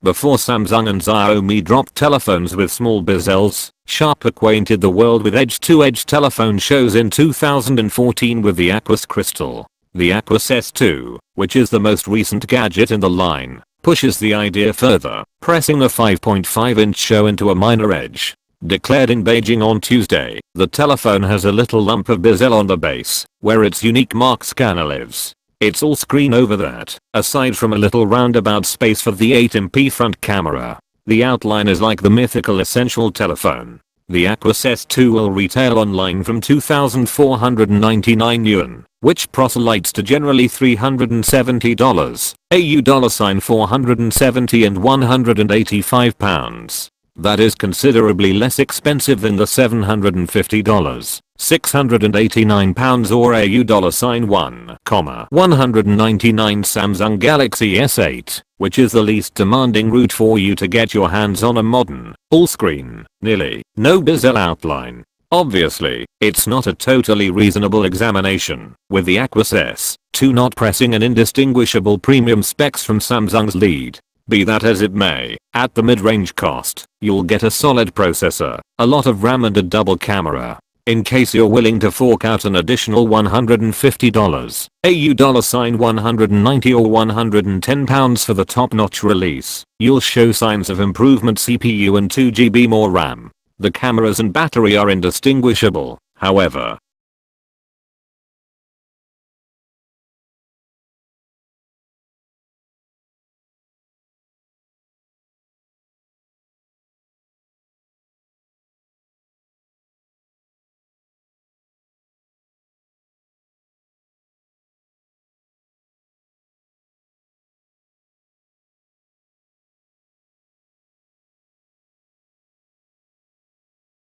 Before Samsung and Xiaomi dropped telephones with small bezels, Sharp acquainted the world with edge-to-edge telephone shows in 2014 with the Aquos Crystal. The Aquos S2, which is the most recent gadget in the line, pushes the idea further, pressing the 5.5-inch show into a minor edge. Declared in Beijing on Tuesday, the telephone has a little lump of bezel on the base, where its unique mark scanner lives. It's all screen over that, aside from a little roundabout space for the 8MP front camera. The outline is like the mythical essential telephone. The Aquos S2 will retail online from 2,499 yuan, which proselytes to generally $370, AU $470 and £185. That is considerably less expensive than the $750, £689 or AU $1,199 Samsung Galaxy S8, which is the least demanding route for you to get your hands on a modern, all-screen, nearly, no-bezel outline. Obviously, it's not a totally reasonable examination, with the Aquos S2 not pressing an indistinguishable premium specs from Samsung's lead. Be that as it may, at the mid-range cost, you'll get a solid processor, a lot of RAM and a double camera. In case you're willing to fork out an additional $150, AU $190 or £110 for the top-notch release, you'll show signs of improvement CPU and 2GB more RAM. The cameras and battery are indistinguishable, however.